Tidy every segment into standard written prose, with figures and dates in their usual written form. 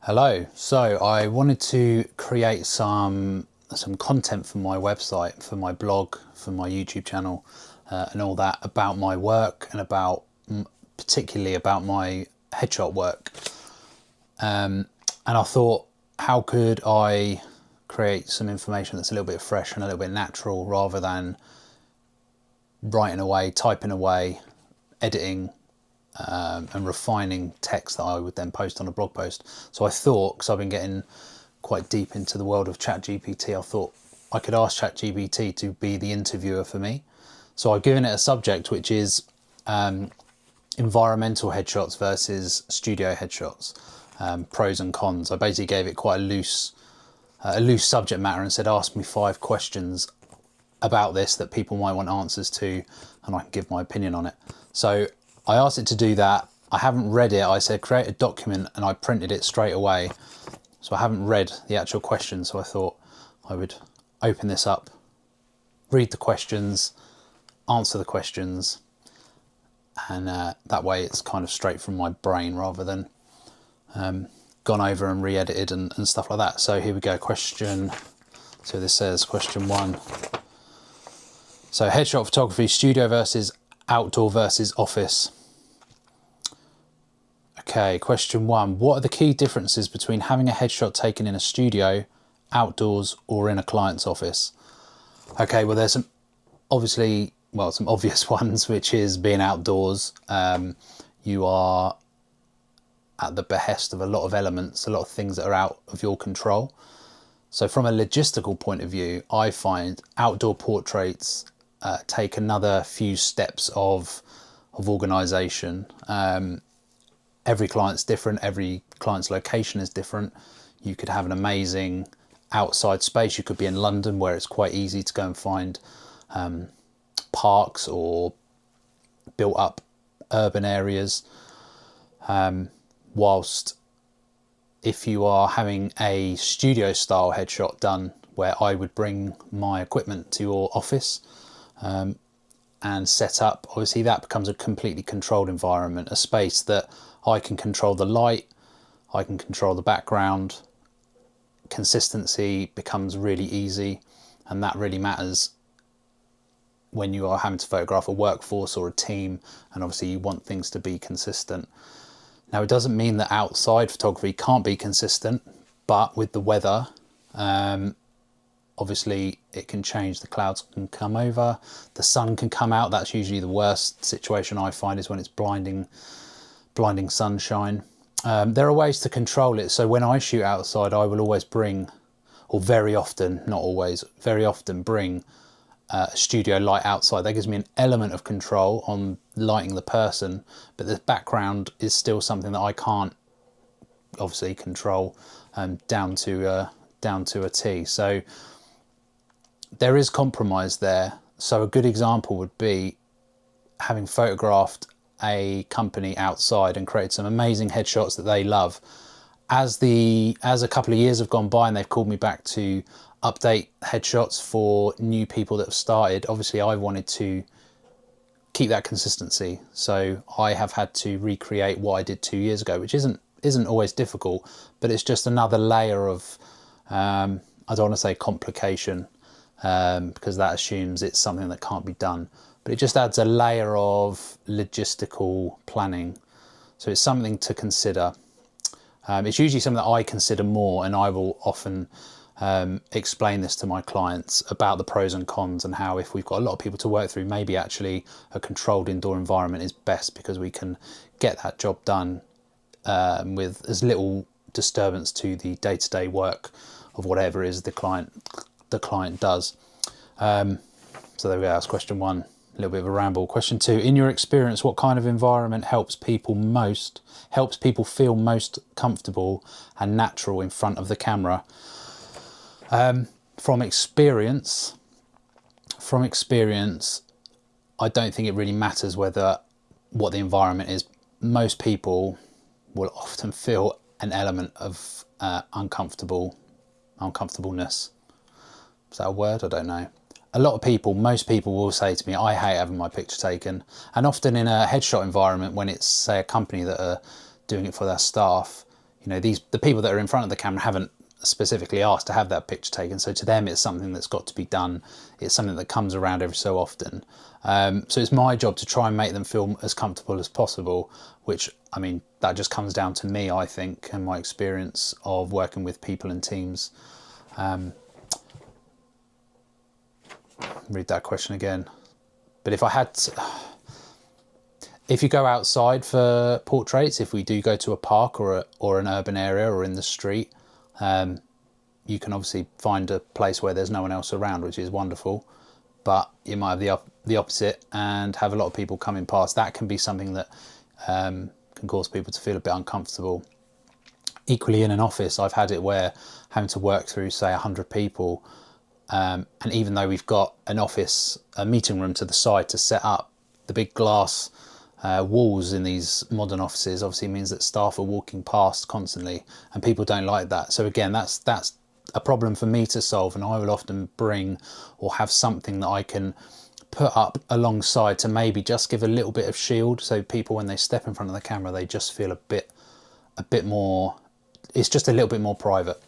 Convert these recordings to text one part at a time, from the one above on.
Hello. So I wanted to create some content for my website, for my blog, for my YouTube channel, and all that about my work and about particularly about my headshot work. And I thought, how could I create some information that's a little bit fresh and a little bit natural, rather than writing away, typing away, editing, and refining text that I would then post on a blog post. So I thought, because I've been getting quite deep into the world of ChatGPT, I thought I could ask ChatGPT to be the interviewer for me. So I've given it a subject, which is environmental headshots versus studio headshots, pros and cons. I basically gave it quite a loose subject matter and said, ask me 5 questions about this that people might want answers to, and I can give my opinion on it. So I asked it to do that. I haven't read it. I said create a document, and I printed it straight away. So I haven't read the actual questions. So I thought I would open this up, read the questions, answer the questions, and that way it's kind of straight from my brain rather than gone over and re-edited and stuff like that. So here we go. So this says question 1. So headshot photography, studio versus outdoor versus office. Okay, question 1. What are the key differences between having a headshot taken in a studio, outdoors, or in a client's office? Okay, well, there's some obvious ones, which is being outdoors. You are at the behest of a lot of elements, a lot of things that are out of your control. So from a logistical point of view, I find outdoor portraits take another few steps of organisation. Every client's different, every client's location is different. You could have an amazing outside space. You could be in London, where it's quite easy to go and find parks or built up urban areas. Whilst if you are having a studio style headshot done, where I would bring my equipment to your office and set up, obviously that becomes a completely controlled environment, a space that I can control the light, I can control the background. Consistency becomes really easy, and that really matters when you are having to photograph a workforce or a team, and obviously you want things to be consistent. Now, it doesn't mean that outside photography can't be consistent, but with the weather, obviously it can change. The clouds can come over, the sun can come out. That's usually the worst situation I find, is when it's blinding sunshine. There are ways to control it. So when I shoot outside, I will always bring, or very often, not always, very often bring a studio light outside. That gives me an element of control on lighting the person, but the background is still something that I can't obviously control down to a T. So there is compromise there. So a good example would be having photographed a company outside and created some amazing headshots that they love. As a couple of years have gone by and they've called me back to update headshots for new people that have started, obviously I wanted to keep that consistency. So I have had to recreate what I did 2 years ago, which isn't always difficult, but it's just another layer of, I don't want to say complication, because that assumes it's something that can't be done. But it just adds a layer of logistical planning. So it's something to consider. It's usually something that I consider more, and I will often explain this to my clients about the pros and cons, and how if we've got a lot of people to work through, maybe actually a controlled indoor environment is best, because we can get that job done with as little disturbance to the day-to-day work of whatever it is the client does. So there we go, that's question 1. A little bit of a ramble. Question 2, in your experience, what kind of environment helps people feel most comfortable and natural in front of the camera? From experience, I don't think it really matters what the environment is. Most people will often feel an element of uncomfortableness. Is that a word? I don't know. Most people will say to me, I hate having my picture taken. And often in a headshot environment, when it's, say, a company that are doing it for their staff, the people that are in front of the camera haven't specifically asked to have that picture taken. So to them, it's something that's got to be done. It's something that comes around every so often. So it's my job to try and make them feel as comfortable as possible, which, I mean, that just comes down to me, I think, and my experience of working with people and teams. Read that question again. But if I had to, if you go outside for portraits, if we do go to a park or an urban area or in the street, you can obviously find a place where there's no one else around, which is wonderful. But you might have the opposite and have a lot of people coming past. That can be something that can cause people to feel a bit uncomfortable. Equally, in an office, I've had it where having to work through, say, 100 people, and even though we've got a meeting room to the side to set up, the big glass walls in these modern offices obviously means that staff are walking past constantly, and people don't like that. So again, that's a problem for me to solve, and I will often bring or have something that I can put up alongside to maybe just give a little bit of shield, so people, when they step in front of the camera, they just feel a bit more, it's just a little bit more private.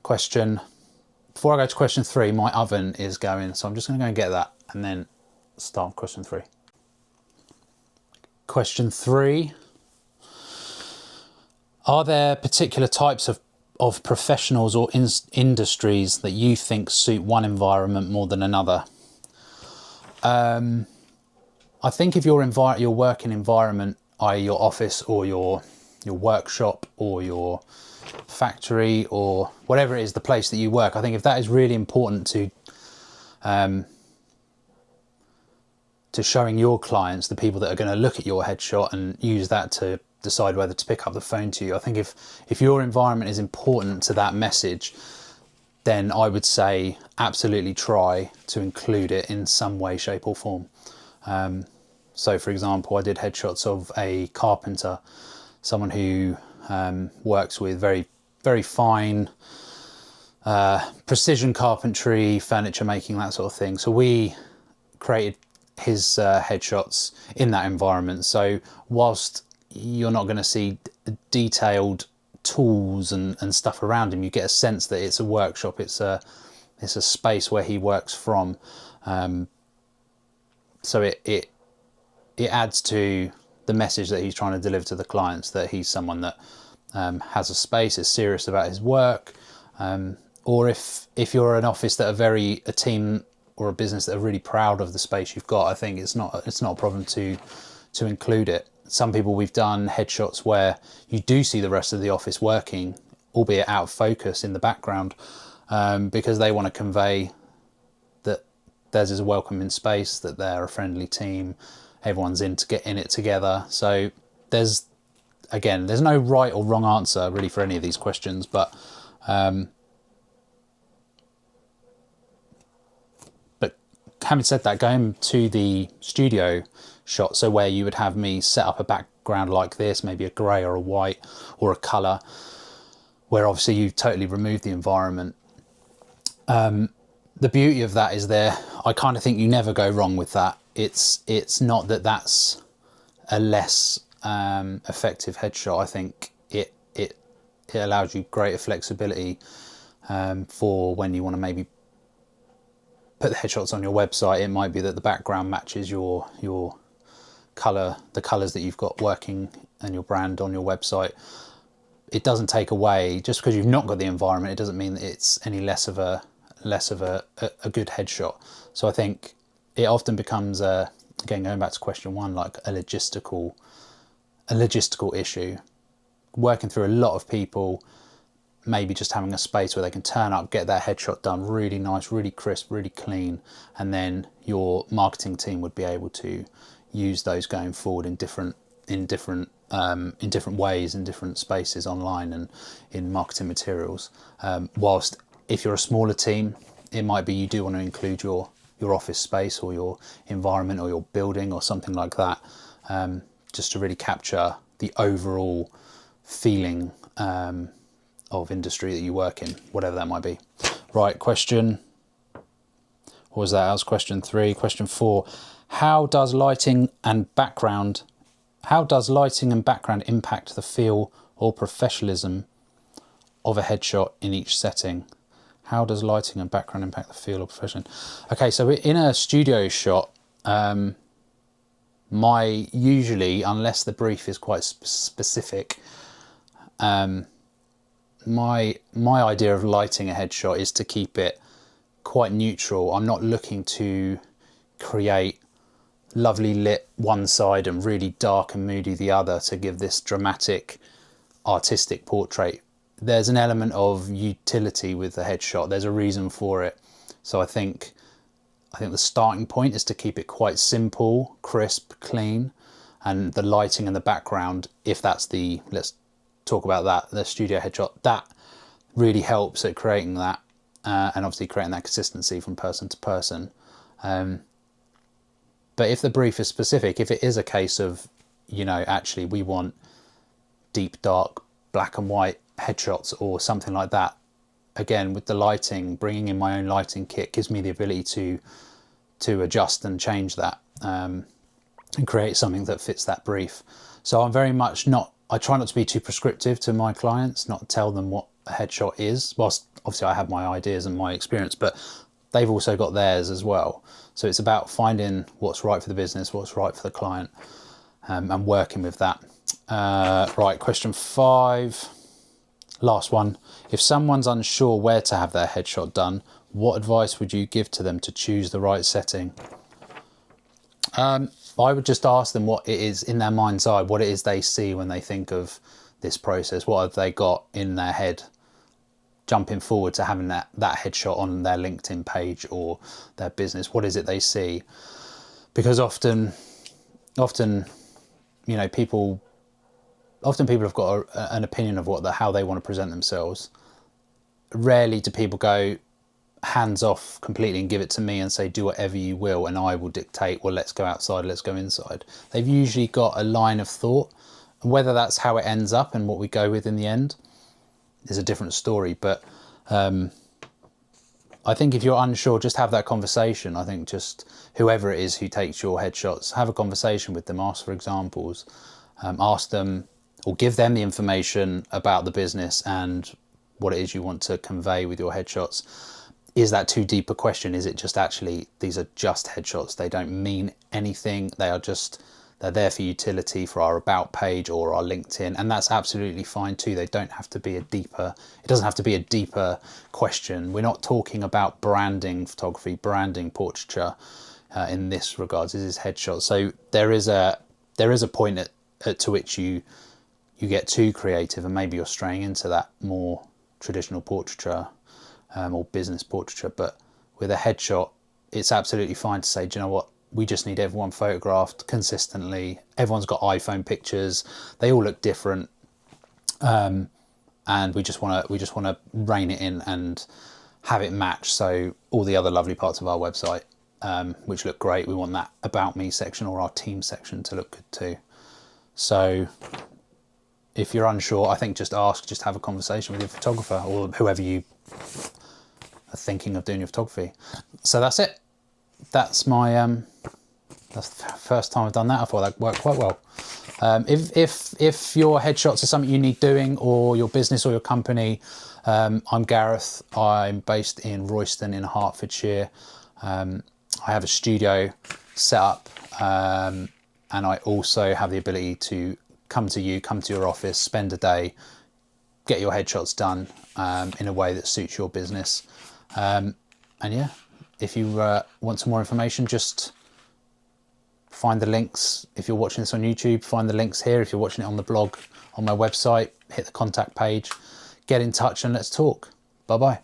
Before I go to question 3, my oven is going, so I'm just going to go and get that and then start question 3. Question 3. Are there particular types of professionals or industries that you think suit one environment more than another? I think if your working environment, i.e. your office or your workshop or your factory or whatever it is, the place that you work, I think if that is really important to showing your clients, the people that are going to look at your headshot and use that to decide whether to pick up the phone to you, I think if your environment is important to that message, then I would say absolutely try to include it in some way, shape or form. So for example, I did headshots of a carpenter, someone who works with very, very fine precision carpentry, furniture making, that sort of thing. So we created his headshots in that environment. So whilst you're not going to see detailed tools and stuff around him, you get a sense that it's a workshop, it's a space where he works from. So it adds to the message that he's trying to deliver to the clients, that he's someone that has a space, is serious about his work. Or if you're an office that are a team or a business that are really proud of the space you've got, I think it's not a problem to include it. Some people, we've done headshots where you do see the rest of the office working, albeit out of focus in the background, because they want to convey that theirs is a welcoming space, that they're a friendly team, everyone's in to get in it together. So there's no right or wrong answer really for any of these questions, but having said that, going to the studio shot, so where you would have me set up a background like this, maybe a grey or a white or a colour, where obviously you've totally removed the environment. The beauty of that is I kind of think you never go wrong with that. It's not that that's a less effective headshot. I think it allows you greater flexibility for when you want to maybe put the headshots on your website. It might be that the background matches your colour, the colours that you've got working and your brand on your website. It doesn't take away, just because you've not got the environment, it doesn't mean that it's any less of a good headshot. So I think it often becomes again, going back to question 1, like a logistical issue. Working through a lot of people, maybe just having a space where they can turn up, get their headshot done really nice, really crisp, really clean, and then your marketing team would be able to use those going forward in different ways, in different spaces online and in marketing materials. Whilst if you're a smaller team, it might be you do want to include your office space or your environment or your building or something like that, just to really capture the overall feeling of industry that you work in, whatever that might be. Right, question, what was that? That was question 3. Question 4, how does lighting and background impact the feel or professionalism of a headshot in each setting? How does lighting and background impact the feel of profession? Okay, so in a studio shot, usually, unless the brief is quite specific, my idea of lighting a headshot is to keep it quite neutral. I'm not looking to create lovely lit one side and really dark and moody the other to give this dramatic artistic portrait. There's an element of utility with the headshot. There's a reason for it. So I think the starting point is to keep it quite simple, crisp, clean, and the lighting and the background, if that's let's talk about that, the studio headshot, that really helps at creating that, and obviously creating that consistency from person to person. But if the brief is specific, if it is a case of, actually we want deep, dark, black and white headshots or something like that, again, with the lighting, bringing in my own lighting kit gives me the ability to adjust and change that, and create something that fits that brief. So I'm very much I try not to be too prescriptive to my clients, not tell them what a headshot is, whilst obviously I have my ideas and my experience, but they've also got theirs as well. So it's about finding what's right for the business, what's right for the client, and working with that. Right, question 5, last one. If someone's unsure where to have their headshot done, what advice would you give to them to choose the right setting? I would just ask them what it is in their mind's eye, what it is they see when they think of this process. What have they got in their head jumping forward to having that headshot on their LinkedIn page or their business? What is it they see? Because often people have got an opinion of how they want to present themselves. Rarely do people go hands off completely and give it to me and say, do whatever you will and I will dictate, well, let's go outside, let's go inside. They've usually got a line of thought, and whether that's how it ends up and what we go with in the end is a different story. But I think if you're unsure, just have that conversation. I think just whoever it is who takes your headshots, have a conversation with them, ask for examples, ask them or give them the information about the business and what it is you want to convey with your headshots. Is that too deep a question? Is it just actually, these are just headshots, they don't mean anything, they're there for utility for our about page or our LinkedIn, and that's absolutely fine too. It doesn't have to be a deeper question. We're not talking about branding photography, branding portraiture in this regards. This is headshots. So there is a point to which you get too creative and maybe you're straying into that more traditional portraiture or business portraiture. But with a headshot, it's absolutely fine to say, do you know what? We just need everyone photographed consistently. Everyone's got iPhone pictures. They all look different, and we just want to rein it in and have it match. So all the other lovely parts of our website, which look great, we want that about me section or our team section to look good too. So if you're unsure, I think just have a conversation with your photographer or whoever you are thinking of doing your photography. So that's it. That's my that's the first time I've done that. I thought that worked quite well. If your headshots are something you need doing, or your business or your company, I'm Gareth. I'm based in Royston in Hertfordshire. I have a studio set up, and I also have the ability to come to your office, spend a day, get your headshots done in a way that suits your business. And yeah, if you want some more information, just find the links. If you're watching this on YouTube, find the links here. If you're watching it on the blog, on my website, hit the contact page, get in touch and let's talk. Bye-bye.